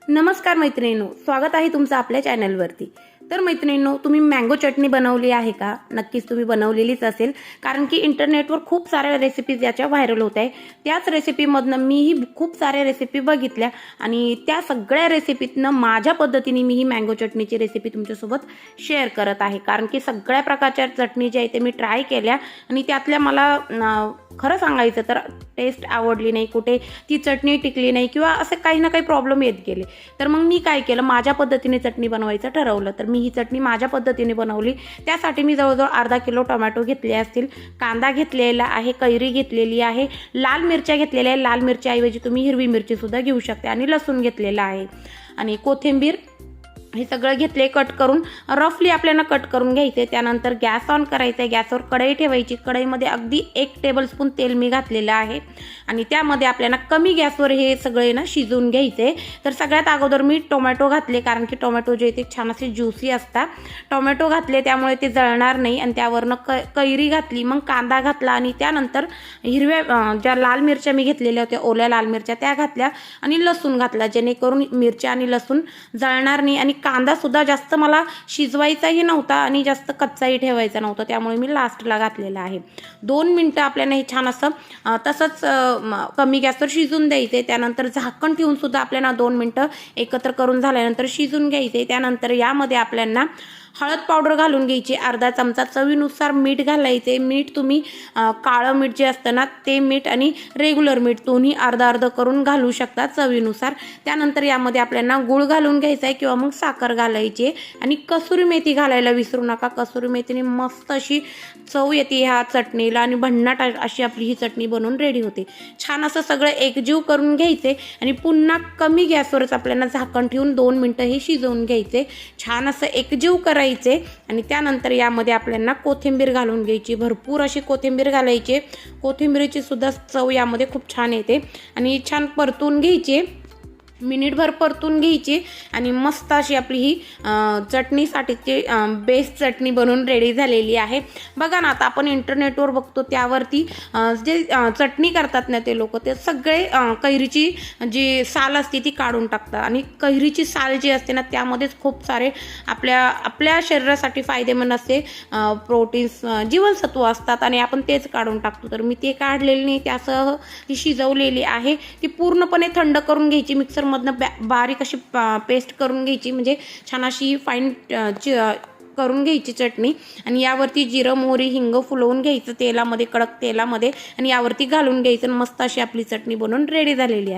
नमस्कार मैत्रिणींनो, स्वागत आहे तुमचं आपल्या चॅनलवरती। तर मैत्रिणींनो, तुम्ही मँगो चटणी बनवली आहे का? नक्कीच तुम्ही बनवलेलीच असेल, कारण की इंटरनेटवर खूप साऱ्या रेसिपीज याच्या व्हायरल होत आहे। त्याच रेसिपीमधनं मीही खूप साऱ्या रेसिपी बघितल्या आणि त्या सगळ्या रेसिपीतनं माझ्या पद्धतीने मी ही मँगो चटणीची रेसिपी तुमच्यासोबत शेअर करत आहे। कारण की सगळ्या प्रकारच्या चटणी ज्या आहेत ते मी ट्राय केल्या आणि त्यातल्या मला खरं सांगायचं तर टेस्ट आवडली नाही, कुठे ती चटणी टिकली नाही किंवा असे काही ना काही प्रॉब्लेम येत गेले। तर मग मी काय केलं, माझ्या पद्धतीने चटणी बनवायचं ठरवलं। तर मी ही चटणी माझ्या पद्धतीने बनवली। त्यासाठी मी जवळजवळ अर्धा किलो टोमॅटो घेतले असतील, कांदा घेतलेला आहे, कैरी घेतलेली आहे, लाल मिरच्या घेतलेल्या आहे, लाल मिरच्याऐवजी तुम्ही हिरवी मिरची सुद्धा घेऊ शकता, आणि लसूण घेतलेला आहे आणि कोथिंबीर हे सगळं घेतले कट करून। रफली आपल्याला कट करून घ्यायचे। त्यानंतर गॅस ऑन करायचा आहे, गॅसवर कढई ठेवायची। कढईमध्ये अगदी 1 टेबलस्पून तेल मी घातलेलं आहे आणि त्यामध्ये आपल्याला कमी गॅसवर हे सगळे ना शिजवून घ्यायचे। तर सगळ्यात अगोदर मी टोमॅटो घातले, कारण की टोमॅटो जे ते छान असे ज्युसी असतात। टोमॅटो घातले त्यामुळे ते जळणार नाही, आणि त्यावरनं कैरी घातली, मग कांदा घातला आणि त्यानंतर हिरव्या ज्या लाल मिरच्या मी घेतलेल्या होत्या, ओल्या लाल मिरच्या त्या घातल्या आणि लसूण घातला, जेणेकरून मिरच्या आणि लसूण जळणार नाही। आणि कांदा सुद्धा जास्त मला शिजवायचाही नव्हता आणि जास्त कच्चाही ठेवायचा नव्हता, त्यामुळे मी लास्टला घातलेला आहे। 2 मिनिटं आपल्याला हे छान असं तसंच कमी गॅसवर शिजून द्यायचे। त्यानंतर झाकण ठेवून सुद्धा आपल्याला 2 मिनिटं एकत्र करून झाल्यानंतर शिजून घ्यायचे। त्यानंतर यामध्ये आपल्याला हळद पावडर घालून घ्यायची, अर्धा चमचा, चवीनुसार मीठ घालायचे। मीठ तुम्ही काळं मीठ जे असतं ना ते मीठ आणि रेग्युलर मीठ दोन्ही अर्धा अर्धा करून घालू शकता चवीनुसार। त्यानंतर यामध्ये आपल्याला गूळ घालून घ्यायचा आहे किंवा मग साखर घालायची, आणि कसुरी मेथी घालायला विसरू नका। कसुरी मेथीने मस्त अशी चव येते ह्या चटणीला आणि भन्नाट अशी आपली ही चटणी बनवून रेडी होते। छान असं सगळं एकजीव करून घ्यायचे आणि पुन्हा कमी गॅसवरच आपल्याला झाकण ठेवून 2 मिनिटं हे शिजवून घ्यायचे। छान असं एकजीव करायचे आणि त्यानंतर यामध्ये आपल्याला कोथिंबीर घालून घ्यायची, भरपूर अशी कोथिंबीर घालायची। कोथिंबीरीची सुद्धा चव यामध्ये खूप छान येते आणि छान परतून घ्यायची, मिनिटभर परतून घ्यायची आणि मस्त अशी आपली ही चटणीसाठीची बेस्ट चटणी बनवून रेडी झालेली आहे। बघा ना, आता आपण इंटरनेटवर बघतो त्यावरती जे चटणी करतात ना ते लोक, ते सगळे कैरीची जी साल असते ती काढून टाकतात, आणि कैरीची साल जी असते ना त्यामध्येच खूप सारे आपल्या शरीरासाठी फायदेमंद असे प्रोटीन्स, जीवनसत्व असतात, आणि आपण तेच काढून टाकतो। तर मी ते काढलेली नाही, त्यासह ती शिजवलेली आहे। ती पूर्णपणे थंड करून घ्यायची, मिक्सर मधनं बारीक अशी पेस्ट करून घ्यायची, म्हणजे छान अशी फाईन करून घ्यायची चटणी। आणि यावरती जिरं, मोहरी, हिंग फुलवून घ्यायचं तेलामध्ये, कडक तेलामध्ये, आणि यावरती घालून घ्यायचं। मस्त अशी आपली चटणी बनवून रेडी झालेली आहे।